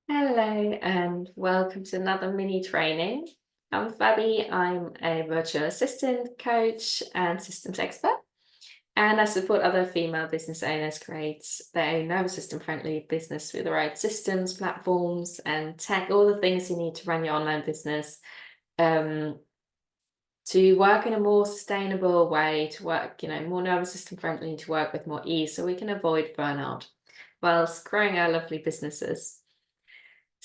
Hello and welcome to another mini training. I'm Fabi. I'm a virtual assistant, coach, and systems expert, and I support other female business owners create their own nervous system friendly business with the right systems, platforms, and tech, all the things you need to run your online business, to work in a more sustainable way, to work, more nervous system friendly, to work with more ease so we can avoid burnout whilst growing our lovely businesses.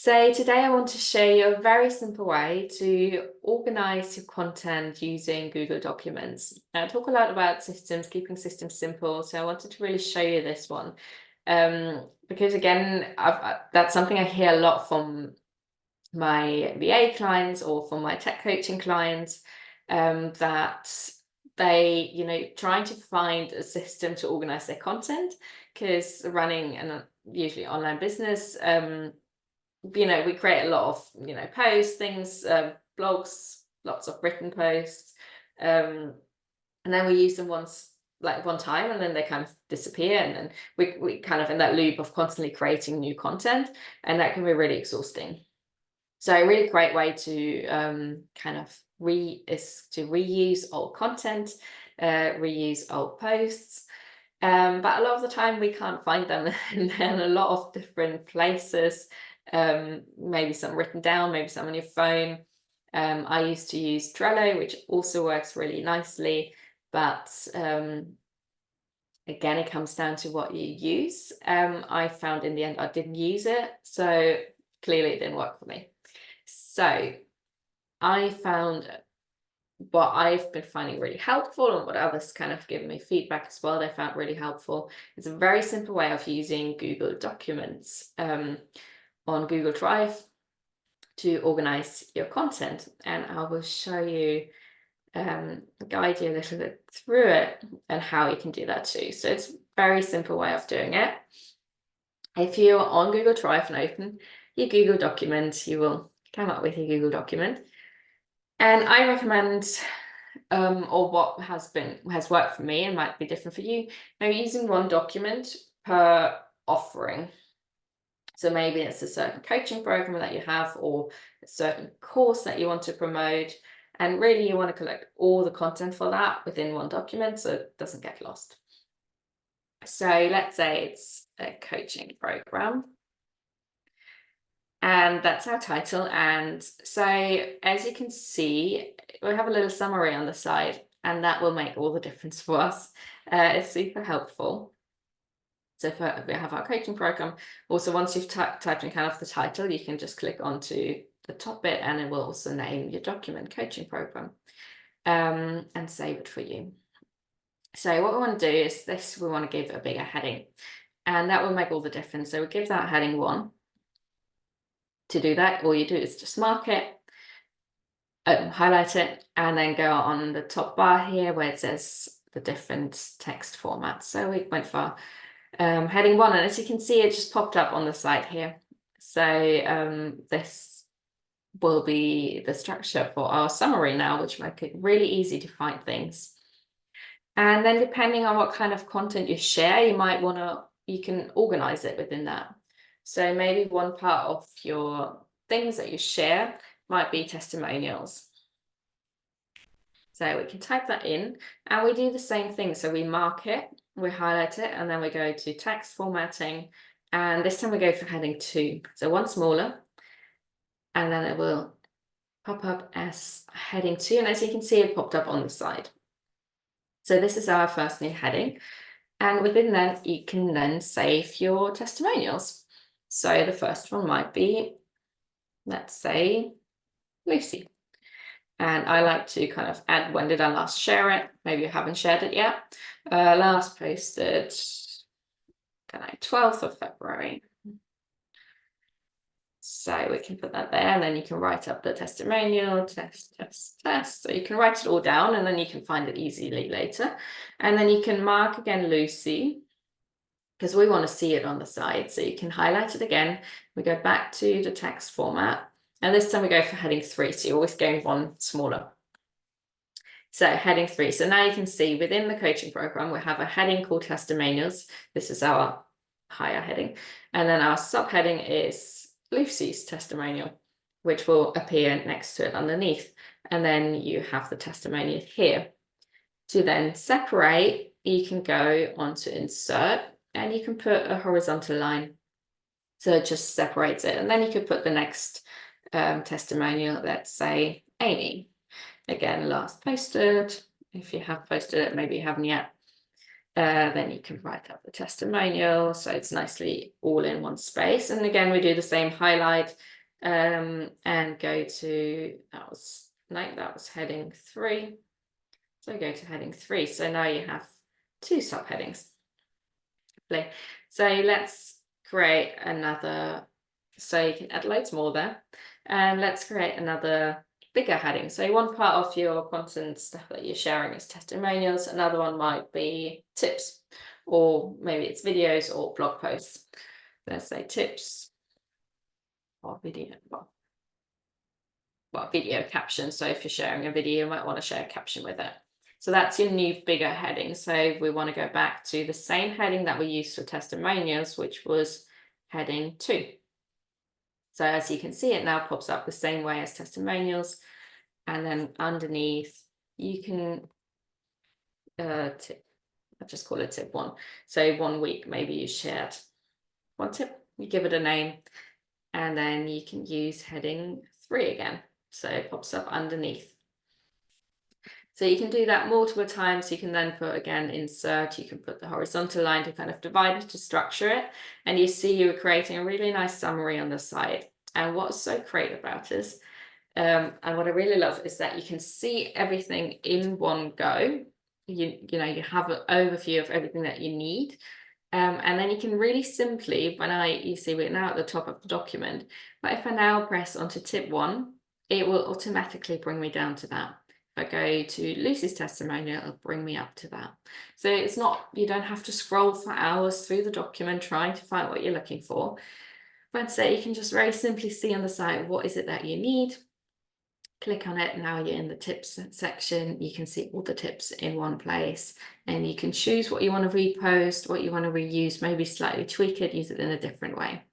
So today I want to show you a very simple way to organize your content using Google Documents. I talk a lot about systems, keeping systems simple. So I wanted to really show you this one. Because again, that's something I hear a lot from my VA clients or from my tech coaching clients, that they, trying to find a system to organize their content, because running an usually online business, we create a lot of, posts, things, blogs, lots of written posts, and then we use them one time, and then they kind of disappear, and then we kind of in that loop of constantly creating new content, and that can be really exhausting. So a really great way to reuse old content, reuse old posts. But a lot of the time we can't find them in a lot of different places. Maybe some written down, maybe some on your phone. I used to use Trello, which also works really nicely, but again, it comes down to what you use. I found in the end I didn't use it, so clearly it didn't work for me. So I found what I've been finding really helpful, and what others kind of given me feedback as well, they found really helpful. It's a very simple way of using Google Documents on Google Drive to organize your content. And I will show you, guide you a little bit through it and how you can do that too. So it's a very simple way of doing it. If you're on Google Drive and open your Google document, you will come up with your Google document. And I recommend, or what has worked for me and might be different for you, maybe using one document per offering. So maybe it's a certain coaching program that you have, or a certain course that you want to promote. And really you want to collect all the content for that within one document so it doesn't get lost. So let's say it's a coaching program, and that's our title. And so as you can see, we have a little summary on the side, and that will make all the difference for us. It's super helpful. So we have our coaching program. Also, once you've typed in kind of the title, you can just click onto the top bit, and it will also name your document coaching program, and save it for you. So what we want to do is this, we want to give a bigger heading, and that will make all the difference. So we give that heading 1. To do that, all you do is just mark it, highlight it, and then go on the top bar here where it says the different text formats. So we went for heading 1, and as you can see, it just popped up on the side here. So this will be the structure for our summary now, which make it really easy to find things. And then depending on what kind of content you share, you can organize it within that. So maybe one part of your things that you share might be testimonials. So we can type that in, and we do the same thing. So we mark it, we highlight it, and then we go to text formatting. And this time we go for heading 2. So one smaller, and then it will pop up as heading 2. And as you can see, it popped up on the side. So this is our first new heading. And within that, you can then save your testimonials. So the first one might be, let's say, Lucy. And I like to kind of add, when did I last share it? Maybe you haven't shared it yet. Last posted, 12th of February. So we can put that there, and then you can write up the testimonial, test. So you can write it all down, and then you can find it easily later. And then you can mark again Lucy, because we want to see it on the side. So you can highlight it again. We go back to the text format, and this time we go for heading 3. So you're always going one smaller. So heading 3. So now you can see within the coaching program, we have a heading called testimonials. This is our higher heading. And then our subheading is Lucy's testimonial, which will appear next to it underneath. And then you have the testimonial here. To then separate, you can go onto insert and you can put a horizontal line. So it just separates it. And then you could put the next testimonial, let's say Amy. Again, last posted. If you have posted it, maybe you haven't yet. Then you can write up the testimonial. So it's nicely all in one space. And again, we do the same highlight and go to, that was heading 3. So go to heading 3. So now you have 2 subheadings. So let's create another, so you can add loads more there. And let's create another bigger heading. So one part of your content stuff that you're sharing is testimonials. Another one might be tips, or maybe it's videos or blog posts. Let's say tips or video, well, video caption. So if you're sharing a video, you might want to share a caption with it. So that's your new bigger heading. So we want to go back to the same heading that we used for testimonials, which was heading 2. So as you can see, it now pops up the same way as testimonials. And then underneath, you can tip, I'll just call it tip 1. So 1 week, maybe you shared 1 tip, you give it a name, and then you can use heading 3 again. So it pops up underneath. So you can do that multiple times. You can then put, again, insert, you can put the horizontal line to kind of divide it, to structure it. And you see you're creating a really nice summary on the side. And what's so great about this, and what I really love, is that you can see everything in one go. You know, you have an overview of everything that you need. And then you can really simply, you see we're now at the top of the document, but if I now press onto tip 1, it will automatically bring me down to that. If I go to Lucy's testimonial, it'll bring me up to that. So it's not, you don't have to scroll for hours through the document trying to find what you're looking for. But so you can just very simply see on the side, what is it that you need? Click on it, now you're in the tips section. You can see all the tips in one place, and you can choose what you want to repost, what you want to reuse, maybe slightly tweak it, use it in a different way.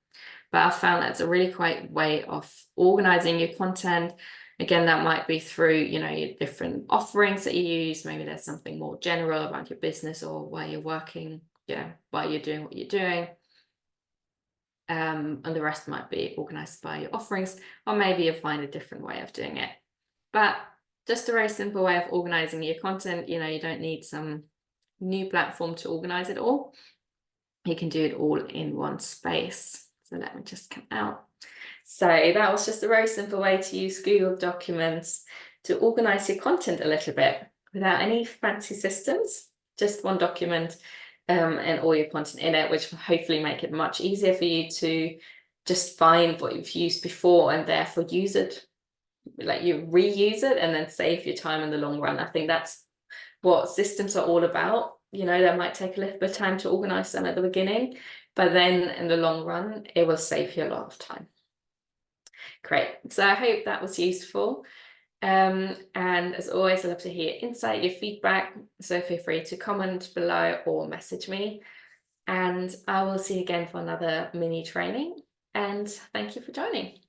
But I found that's a really great way of organizing your content. Again, that might be through, you know, your different offerings that you use. Maybe there's something more general about your business or why you're working, why you're doing what you're doing. And the rest might be organized by your offerings, or maybe you'll find a different way of doing it. But just a very simple way of organizing your content. You know, you don't need some new platform to organize it all. You can do it all in one space. So let me just come out. So that was just a very simple way to use Google Documents to organize your content a little bit without any fancy systems, just one document and all your content in it, which will hopefully make it much easier for you to just find what you've used before and therefore use it, like you reuse it and then save your time in the long run. I think that's what systems are all about. You know, that might take a little bit of time to organize them at the beginning, but then in the long run, it will save you a lot of time. Great. So I hope that was useful. And as always, I love to hear insight, your feedback. So feel free to comment below or message me. And I will see you again for another mini training. And thank you for joining.